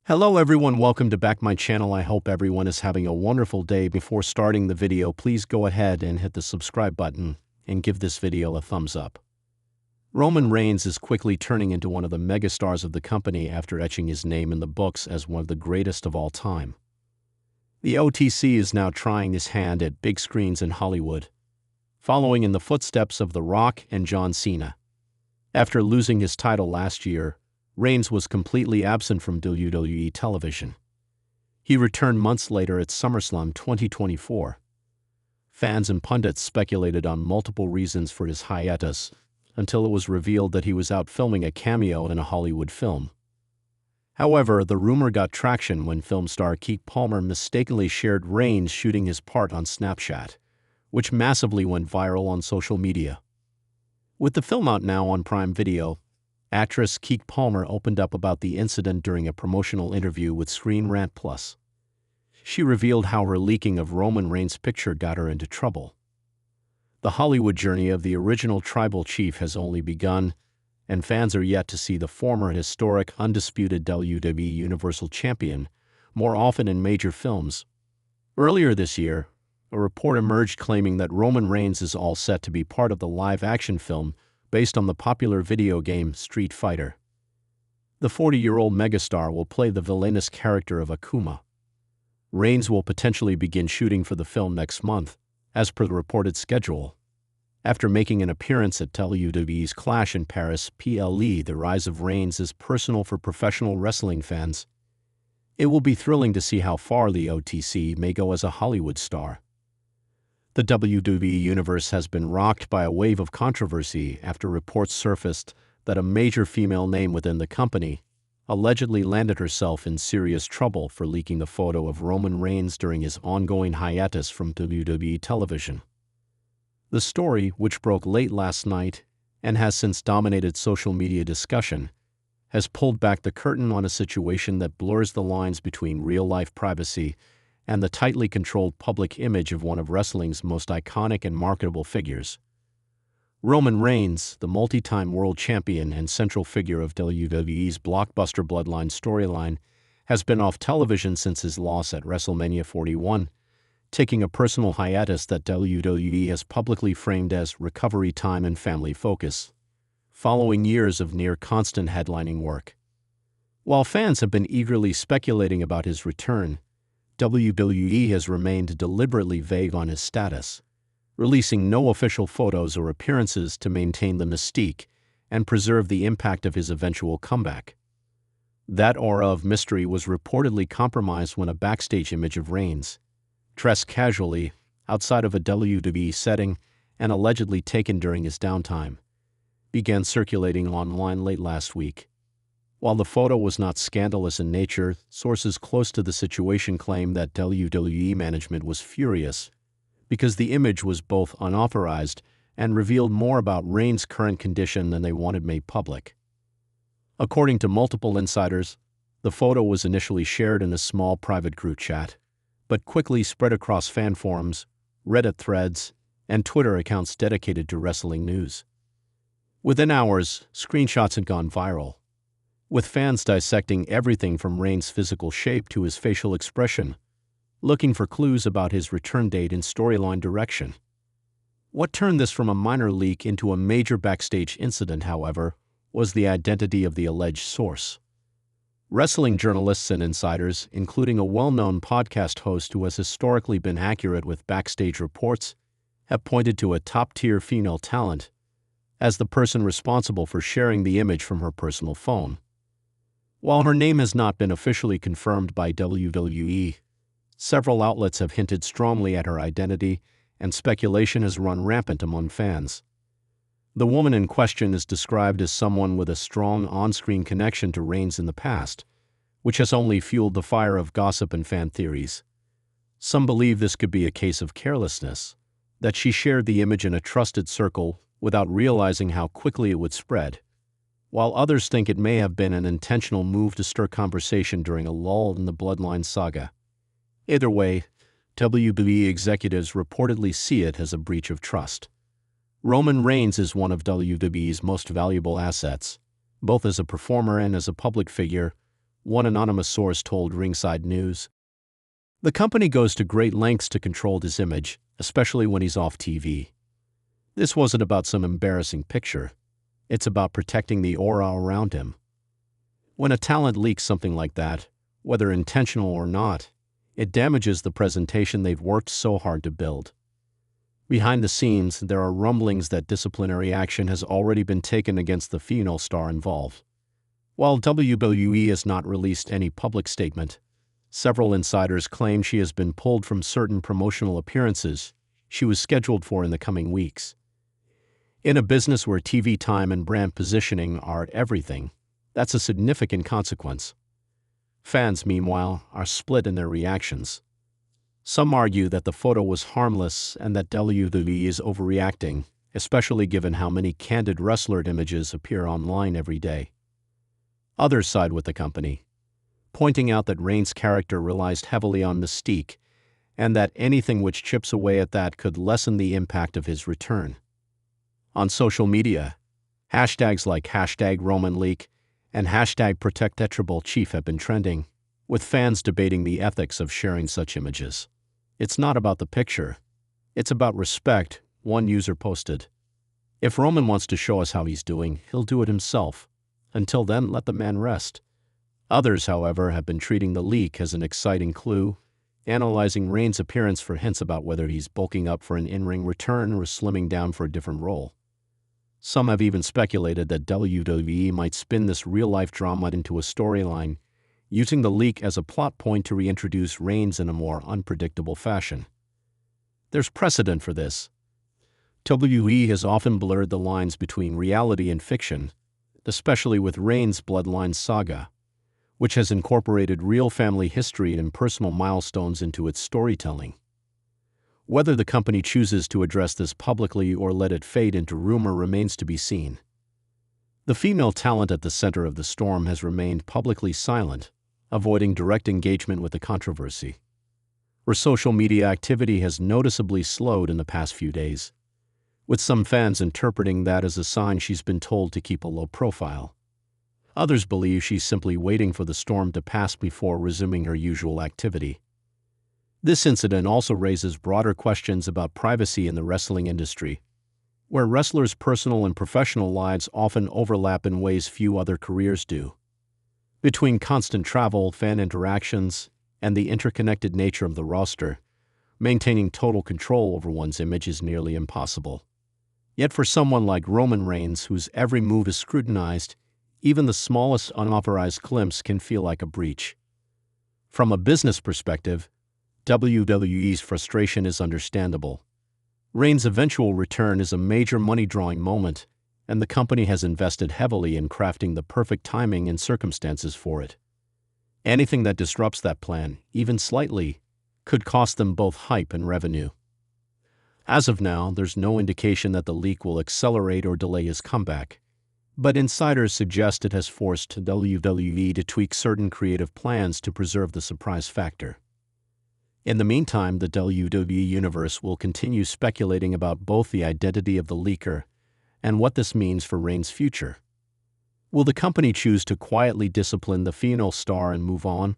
Hello everyone, welcome to back my channel. I hope everyone is having a wonderful day. Before starting the video, please go ahead and hit the subscribe button and give this video a thumbs up. Roman Reigns is quickly turning into one of the megastars of the company after etching his name in the books as one of the greatest of all time. The OTC is now trying his hand at big screens in Hollywood, following in the footsteps of The Rock and John Cena. After losing his title last year, Reigns was completely absent from WWE television. He returned months later at SummerSlam 2024. Fans and pundits speculated on multiple reasons for his hiatus, until it was revealed that he was out filming a cameo in a Hollywood film. However, the rumor got traction when film star Keke Palmer mistakenly shared Reigns shooting his part on Snapchat, which massively went viral on social media. With the film out now on Prime Video, actress Keke Palmer opened up about the incident during a promotional interview with Screen Rant Plus. She revealed how her leaking of Roman Reigns' picture got her into trouble. The Hollywood journey of the original tribal chief has only begun, and fans are yet to see the former historic, undisputed WWE Universal Champion more often in major films. Earlier this year, a report emerged claiming that Roman Reigns is all set to be part of the live-action film based on the popular video game Street Fighter. The 40-year-old megastar will play the villainous character of Akuma. Reigns will potentially begin shooting for the film next month, as per the reported schedule. After making an appearance at WWE's Clash in Paris, PLE, the rise of Reigns is personal for professional wrestling fans. It will be thrilling to see how far the OTC may go as a Hollywood star. The WWE Universe has been rocked by a wave of controversy after reports surfaced that a major female name within the company allegedly landed herself in serious trouble for leaking a photo of Roman Reigns during his ongoing hiatus from WWE television. The story, which broke late last night and has since dominated social media discussion, has pulled back the curtain on a situation that blurs the lines between real-life privacy and the tightly controlled public image of one of wrestling's most iconic and marketable figures. Roman Reigns, the multi-time world champion and central figure of WWE's blockbuster Bloodline storyline, has been off television since his loss at WrestleMania 41, taking a personal hiatus that WWE has publicly framed as recovery time and family focus, following years of near-constant headlining work. While fans have been eagerly speculating about his return, WWE has remained deliberately vague on his status, releasing no official photos or appearances to maintain the mystique and preserve the impact of his eventual comeback. That aura of mystery was reportedly compromised when a backstage image of Reigns, dressed casually, outside of a WWE setting and allegedly taken during his downtime, began circulating online late last week. While the photo was not scandalous in nature, sources close to the situation claim that WWE management was furious because the image was both unauthorized and revealed more about Reigns' current condition than they wanted made public. According to multiple insiders, the photo was initially shared in a small private group chat, but quickly spread across fan forums, Reddit threads, and Twitter accounts dedicated to wrestling news. Within hours, screenshots had gone viral, with fans dissecting everything from Reigns' physical shape to his facial expression, looking for clues about his return date and storyline direction. What turned this from a minor leak into a major backstage incident, however, was the identity of the alleged source. Wrestling journalists and insiders, including a well-known podcast host who has historically been accurate with backstage reports, have pointed to a top-tier female talent as the person responsible for sharing the image from her personal phone. While her name has not been officially confirmed by WWE, several outlets have hinted strongly at her identity, and speculation has run rampant among fans. The woman in question is described as someone with a strong on-screen connection to Reigns in the past, which has only fueled the fire of gossip and fan theories. Some believe this could be a case of carelessness, that she shared the image in a trusted circle without realizing how quickly it would spread, while others think it may have been an intentional move to stir conversation during a lull in the Bloodline saga. Either way, WWE executives reportedly see it as a breach of trust. Roman Reigns is one of WWE's most valuable assets, both as a performer and as a public figure, one anonymous source told Ringside News. The company goes to great lengths to control his image, especially when he's off TV. This wasn't about some embarrassing picture. It's about protecting the aura around him. When a talent leaks something like that, whether intentional or not, it damages the presentation they've worked so hard to build. Behind the scenes, there are rumblings that disciplinary action has already been taken against the female star involved. While WWE has not released any public statement, several insiders claim she has been pulled from certain promotional appearances she was scheduled for in the coming weeks. In a business where TV time and brand positioning are everything, that's a significant consequence. Fans, meanwhile, are split in their reactions. Some argue that the photo was harmless and that WWE is overreacting, especially given how many candid wrestler images appear online every day. Others side with the company, pointing out that Reigns' character relies heavily on mystique and that anything which chips away at that could lessen the impact of his return. On social media, hashtags like #RomanLeak and #ProtectTetribleChief have been trending, with fans debating the ethics of sharing such images. It's not about the picture. It's about respect, one user posted. If Roman wants to show us how he's doing, he'll do it himself. Until then, let the man rest. Others, however, have been treating the leak as an exciting clue, analyzing Reigns' appearance for hints about whether he's bulking up for an in-ring return or slimming down for a different role. Some have even speculated that WWE might spin this real-life drama into a storyline, using the leak as a plot point to reintroduce Reigns in a more unpredictable fashion. There's precedent for this. WWE has often blurred the lines between reality and fiction, especially with Reigns' Bloodline saga, which has incorporated real family history and personal milestones into its storytelling. Whether the company chooses to address this publicly or let it fade into rumor remains to be seen. The female talent at the center of the storm has remained publicly silent, avoiding direct engagement with the controversy. Her social media activity has noticeably slowed in the past few days, with some fans interpreting that as a sign she's been told to keep a low profile. Others believe she's simply waiting for the storm to pass before resuming her usual activity. This incident also raises broader questions about privacy in the wrestling industry, where wrestlers' personal and professional lives often overlap in ways few other careers do. Between constant travel, fan interactions, and the interconnected nature of the roster, maintaining total control over one's image is nearly impossible. Yet for someone like Roman Reigns, whose every move is scrutinized, even the smallest unauthorized glimpse can feel like a breach. From a business perspective, WWE's frustration is understandable. Reigns' eventual return is a major money-drawing moment, and the company has invested heavily in crafting the perfect timing and circumstances for it. Anything that disrupts that plan, even slightly, could cost them both hype and revenue. As of now, there's no indication that the leak will accelerate or delay his comeback, but insiders suggest it has forced WWE to tweak certain creative plans to preserve the surprise factor. In the meantime, the WWE Universe will continue speculating about both the identity of the leaker and what this means for Reigns' future. Will the company choose to quietly discipline the female star and move on,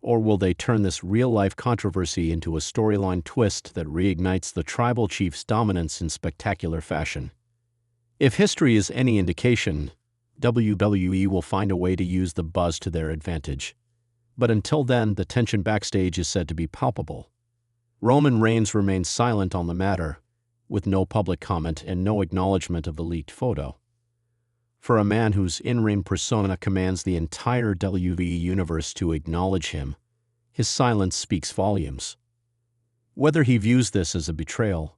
or will they turn this real-life controversy into a storyline twist that reignites the tribal chief's dominance in spectacular fashion? If history is any indication, WWE will find a way to use the buzz to their advantage. But until then, the tension backstage is said to be palpable. Roman Reigns remains silent on the matter, with no public comment and no acknowledgement of the leaked photo. For a man whose in-ring persona commands the entire WWE universe to acknowledge him, his silence speaks volumes. Whether he views this as a betrayal,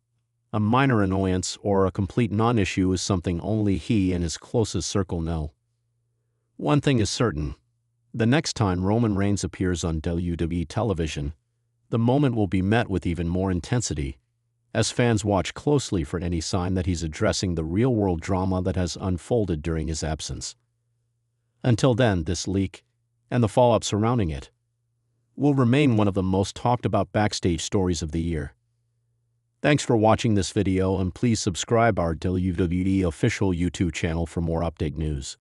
a minor annoyance, or a complete non-issue is something only he and his closest circle know. One thing is certain: the next time Roman Reigns appears on WWE television, the moment will be met with even more intensity, as fans watch closely for any sign that he's addressing the real-world drama that has unfolded during his absence. Until then, this leak, and the fallout surrounding it, will remain one of the most talked about backstage stories of the year. Thanks for watching this video, and please subscribe our WWE official YouTube channel for more update news.